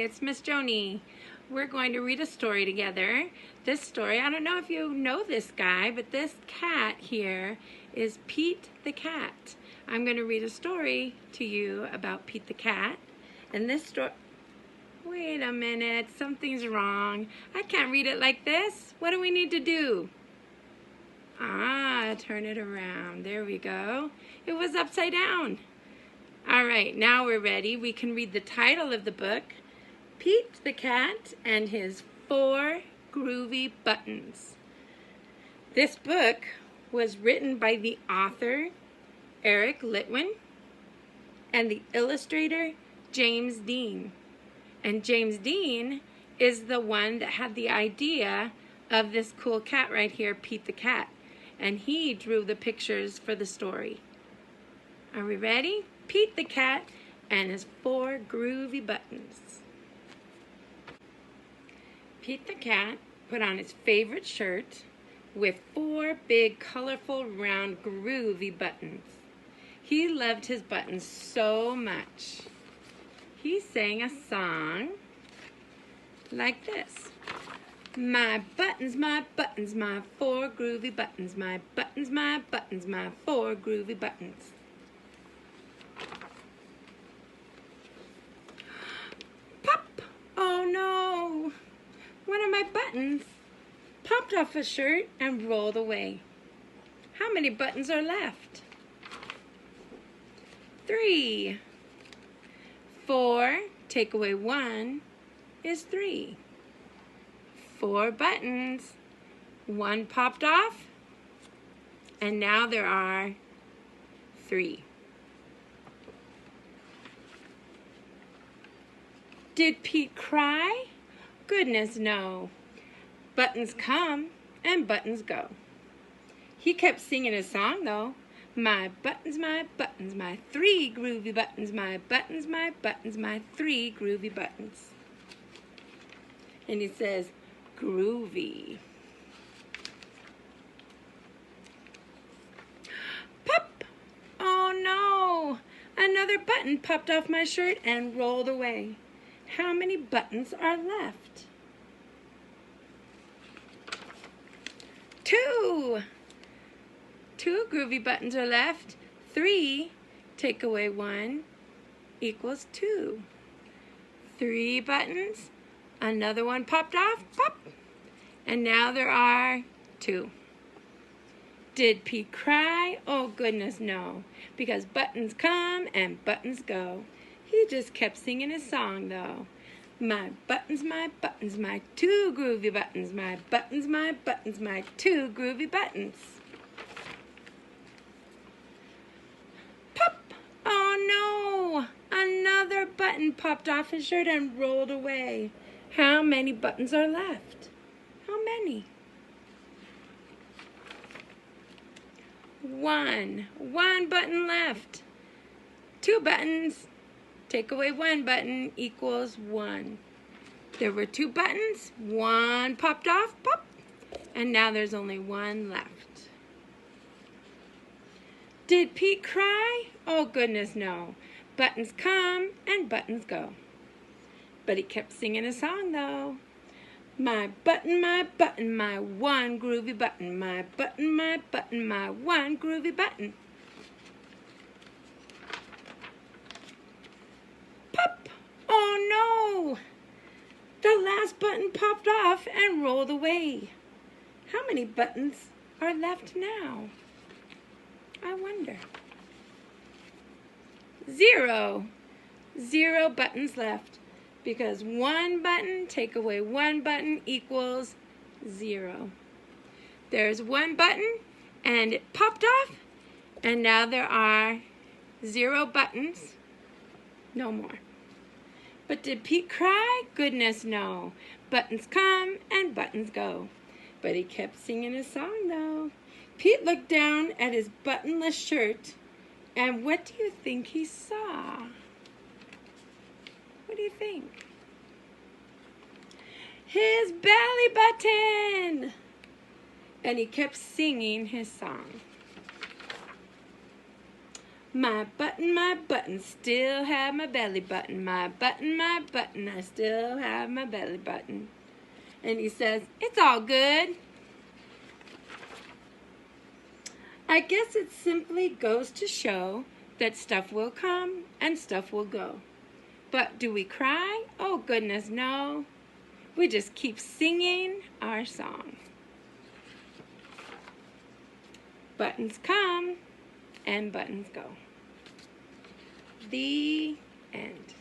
it's Miss Joanie. We're going to read a story together. This story, I don't know if you know this guy, but this cat here is Pete the cat. I'm going to read a story to you about Pete the cat. And this story... Wait a minute, something's wrong. I can't read it like this. What do we need to do? Turn it around. There we go. It was upside down. All right, now we're ready. We can read the title of the book, Pete the Cat and His 4 Groovy Buttons. This book was written by the author, Eric Litwin, and the illustrator, James Dean. And James Dean is the one that had the idea of this cool cat right here, Pete the cat. And he drew the pictures for the story. Are we ready? Pete the cat and his 4 groovy buttons. Pete the cat put on his favorite shirt with 4 big, colorful, round, groovy buttons. He loved his buttons so much. He sang a song like this. My buttons, my 4 groovy buttons. My buttons, my 4 groovy buttons. Pop! Oh no! One of my buttons popped off a shirt and rolled away. How many buttons are left? 3. 4, take away 1 is 3. 4 buttons. 1 popped off, and now there are 3. Did Pete cry? Goodness, no. Buttons come and buttons go. He kept singing his song, though. My 3 groovy buttons. My 3 groovy buttons. And he says, groovy. Pop! Oh no! Another button popped off my shirt and rolled away. How many buttons are left? 2. 2 groovy buttons are left. 3, take away 1, equals 2. 3 buttons. Another one popped off, pop. And now there are 2. Did Pete cry? Oh goodness, no. Because buttons come and buttons go. He just kept singing his song though. My 2 groovy buttons. My 2 groovy buttons. Pop! Oh no! Another button popped off his shirt and rolled away. How many buttons are left? How many? 1. 1 button left. 2 buttons. Take away 1 button equals 1. There were 2 buttons. 1 popped off, pop. And now there's only 1 left. Did Pete cry? Oh goodness, no. Buttons come and buttons go. But he kept singing a song though. My 1 groovy button. My 1 groovy button. Pop! Oh no! The last button popped off and rolled away. How many buttons are left now? I wonder. 0. 0 buttons left. Because 1 button, take away 1 button equals 0. There's 1 button and it popped off, and now there are 0 buttons. No more. But did Pete cry? Goodness, no. Buttons come and buttons go. But he kept singing his song though. Pete looked down at his buttonless shirt, and what do you think he saw? What do you think? His belly button! And he kept singing his song. My button, still have my belly button. My button, I still have my belly button. And he says, it's all good. I guess it simply goes to show that stuff will come and stuff will go. But do we cry? Oh goodness, no. We just keep singing our song. Buttons come and buttons go. The end.